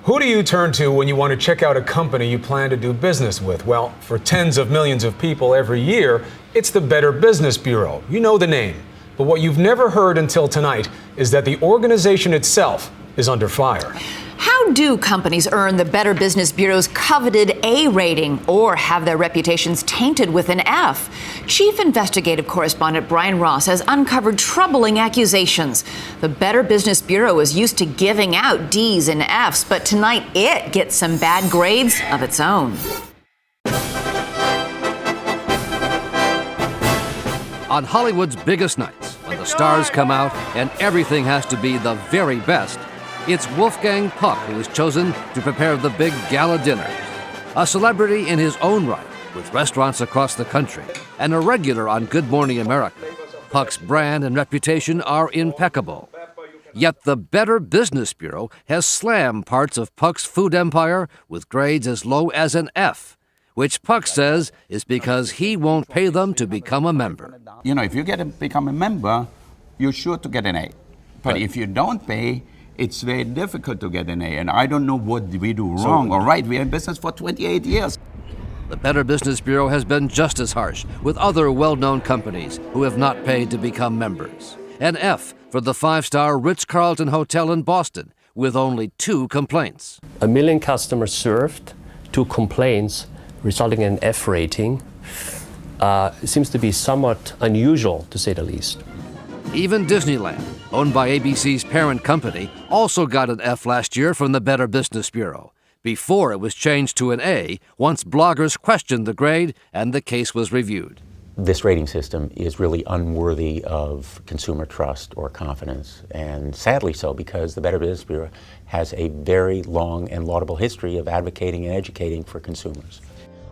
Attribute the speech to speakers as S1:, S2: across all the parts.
S1: Who do you turn to when you want to check out a company you plan to do business with? Well, for tens of millions of people every year, it's the Better Business Bureau. You know the name. But what you've never heard until tonight is that the organization itself is under fire.
S2: How do companies earn the Better Business Bureau's coveted A rating or have their reputations tainted with an F? Chief investigative correspondent Brian Ross has uncovered troubling accusations. The Better Business Bureau is used to giving out D's and F's, but tonight it gets some bad grades of its own.
S3: On Hollywood's biggest nights, when the stars come out and everything has to be the very best, it's Wolfgang Puck who is chosen to prepare the big gala dinners. A celebrity in his own right, with restaurants across the country, and a regular on Good Morning America. Puck's brand and reputation are impeccable. Yet the Better Business Bureau has slammed parts of Puck's food empire with grades as low as an F, which Puck says is because he won't pay them to become a member.
S4: You know, if you become a member, you're sure to get an A. But if you don't pay, it's very difficult to get an A. And I don't know what we do wrong or right. We're in business for 28 years.
S3: The Better Business Bureau has been just as harsh with other well-known companies who have not paid to become members. An F for the five-star Ritz-Carlton Hotel in Boston, with only 2 complaints.
S5: 1 million customers served, 2 complaints, resulting in an F rating. It seems to be somewhat unusual, to say the least.
S3: Even Disneyland, owned by ABC's parent company, also got an F last year from the Better Business Bureau, before it was changed to an A once bloggers questioned the grade and the case was reviewed.
S6: This rating system is really unworthy of consumer trust or confidence, and sadly so, because the Better Business Bureau has a very long and laudable history of advocating and educating for consumers.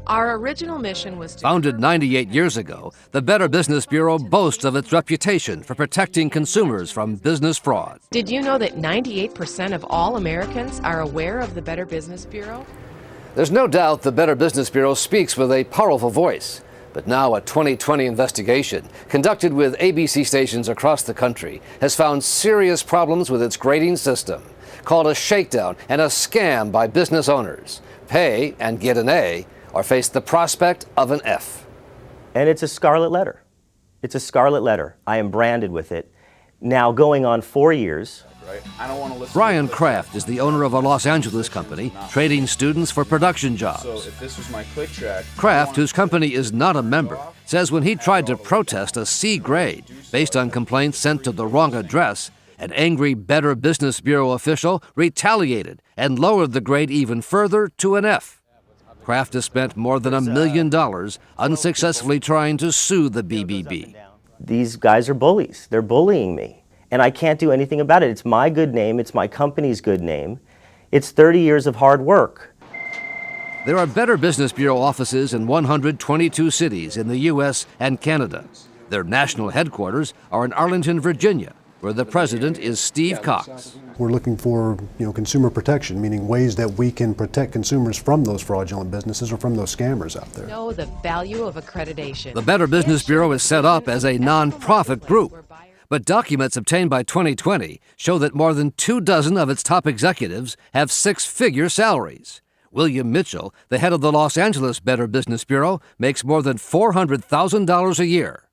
S7: Our original mission was to...
S3: Founded 98 years ago, the Better Business Bureau boasts of its reputation for protecting consumers from business fraud.
S7: Did you know that 98% of all Americans are aware of the Better Business Bureau?
S3: There's no doubt the Better Business Bureau speaks with a powerful voice. But now a 2020 investigation conducted with ABC stations across the country has found serious problems with its grading system, called a shakedown and a scam by business owners. Pay and get an A, or face the prospect of an F.
S8: And it's a scarlet letter. It's a scarlet letter. I am branded with it. Now going on 4 years.
S3: Brian Kraft is the owner of a Los Angeles company trading students for production jobs.
S9: So if this was my click track,
S3: Kraft, whose company is not a member, says when he tried to protest a C grade based on complaints sent to the wrong address, an angry Better Business Bureau official retaliated and lowered the grade even further to an F. Kraft has spent more than $1 million unsuccessfully trying to sue the BBB.
S8: These guys are bullies. They're bullying me. And I can't do anything about it. It's my good name. It's my company's good name. It's 30 years of hard work.
S3: There are Better Business Bureau offices in 122 cities in the U.S. and Canada. Their national headquarters are in Arlington, Virginia, where the president is Steve Cox.
S10: We're looking for, consumer protection, meaning ways that we can protect consumers from those fraudulent businesses or from those scammers out there.
S7: Know the value of accreditation.
S3: The Better Business Bureau is set up as a non-profit group, but documents obtained by 2020 show that more than 24 of its top executives have 6-figure salaries. William Mitchell, the head of the Los Angeles Better Business Bureau, makes more than $400,000 a year.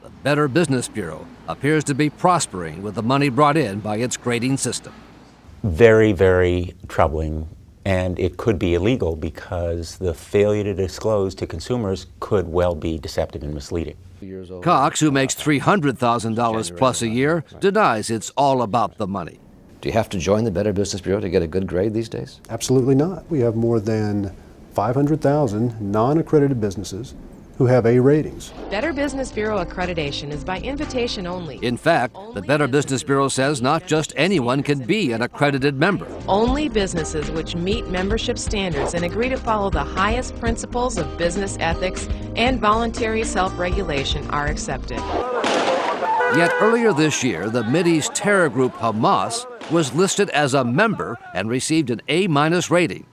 S3: The Better Business Bureau appears to be prospering with the money brought in by its grading system.
S6: Very, very troubling, and it could be illegal because the failure to disclose to consumers could well be deceptive and misleading.
S3: Cox, who makes $300,000 plus a year, denies it's all about the money. Do you have to join the Better Business Bureau to get a good grade these days?
S10: Absolutely not. We have more than 500,000 non-accredited businesses who have A ratings.
S7: Better Business Bureau accreditation is by invitation only.
S3: In fact, the Better Business Bureau says not just anyone can be an accredited member.
S7: Only businesses which meet membership standards and agree to follow the highest principles of business ethics and voluntary self-regulation are accepted.
S3: Yet earlier this year, the Mideast terror group Hamas was listed as a member and received an A- rating.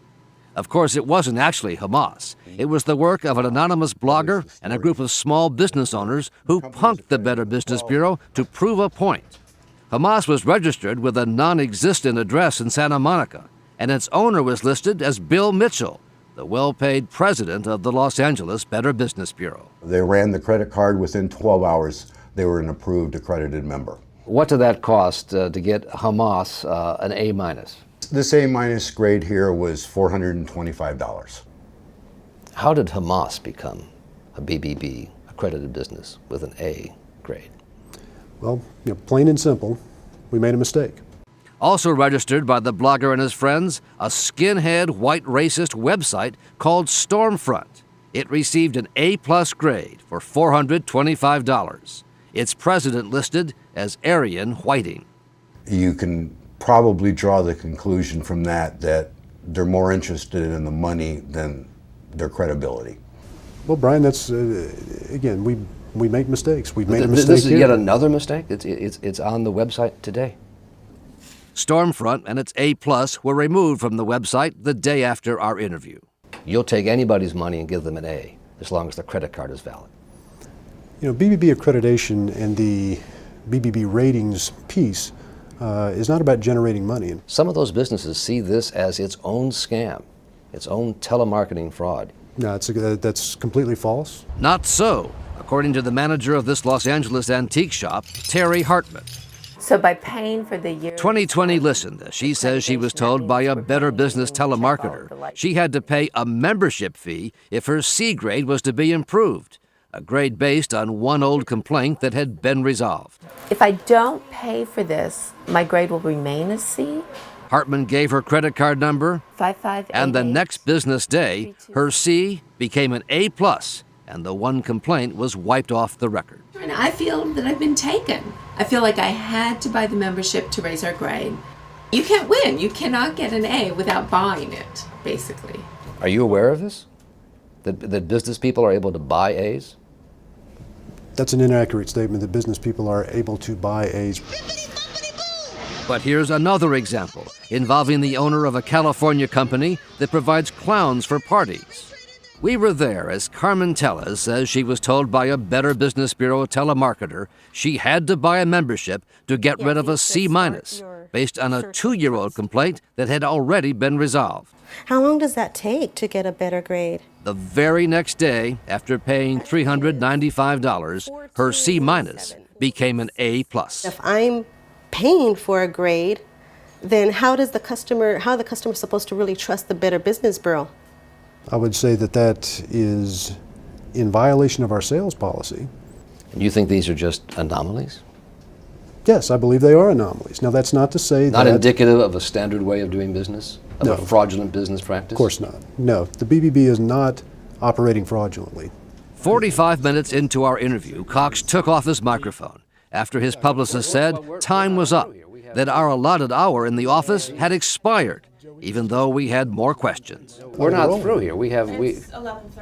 S3: Of course, it wasn't actually Hamas. It was the work of an anonymous blogger and a group of small business owners who punked the Better Business Bureau to prove a point. Hamas was registered with a non-existent address in Santa Monica and its owner was listed as Bill Mitchell, the well-paid president of the Los Angeles Better Business Bureau.
S11: They ran the credit card. Within 12 hours, they were an approved accredited member.
S5: What did that cost to get Hamas an A-?
S11: This A- grade here was $425.
S5: How did Hamas become a BBB accredited business with an A grade?
S10: Well, plain and simple, we made a mistake.
S3: Also registered by the blogger and his friends, a skinhead white racist website called Stormfront. It received an A+ grade for $425. Its president listed as Arian Whiting.
S11: You can probably draw the conclusion from that they're more interested in the money than their credibility.
S10: Well, Brian, that's, again, we make mistakes. We've made a mistake
S5: This is
S10: here.
S5: yet another mistake? It's on the website today.
S3: Stormfront and its A+ were removed from the website the day after our interview.
S5: You'll take anybody's money and give them an A, as long as the credit card is valid.
S10: BBB accreditation and the BBB ratings piece is not about generating money.
S5: Some of those businesses see this as its own scam, its own telemarketing fraud.
S10: No, that's completely false.
S3: Not so, according to the manager of this Los Angeles antique shop, Terry Hartman.
S12: So by paying for the year...
S3: 2020 listened. She says she was told by a Better Business telemarketer she had to pay a membership fee if her C grade was to be improved, a grade based on one old complaint that had been resolved.
S12: If I don't pay for this, my grade will remain a C?
S3: Hartman gave her credit card number,
S12: 5588.
S3: and the next business day, her C became an A+, and the one complaint was wiped off the record.
S13: And I feel that I've been taken. I feel like I had to buy the membership to raise our grade. You can't win. You cannot get an A without buying it, basically.
S5: Are you aware of this? That business people are able to buy A's?
S10: That's an inaccurate statement that business people are able to buy A's.
S3: But here's another example involving the owner of a California company that provides clowns for parties. We were there as Carmen Tellez says she was told by a Better Business Bureau telemarketer she had to buy a membership to get rid of a C- based on a 2-year-old complaint that had already been resolved.
S14: How long does that take to get a better grade?
S3: The very next day, after paying $395, her C- became an A+.
S14: If I'm paying for a grade, then how are the customer supposed to really trust the Better Business Bureau?
S10: I would say that is in violation of our sales policy.
S5: And you think these are just anomalies?
S10: Yes, I believe they are anomalies. Now, that's not to say that...
S5: Not indicative of a standard way of doing business? Of
S10: No.
S5: a fraudulent business practice?
S10: Of course not. No, the BBB is not operating fraudulently.
S3: 45 minutes into our interview, Cox took off his microphone after his publicist said time was up, that our allotted hour in the office had expired, even though we had more questions.
S5: We're not through here.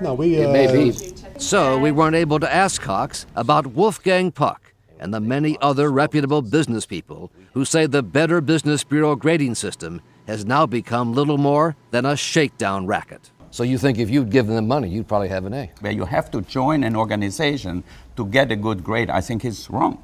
S10: No, we...
S5: It may be.
S3: So we weren't able to ask Cox about Wolfgang Puck and the many other reputable business people who say the Better Business Bureau grading system has now become little more than a shakedown racket.
S5: So you think if you'd given them money, you'd probably have an A?
S4: Where you have to join an organization to get a good grade, I think is wrong.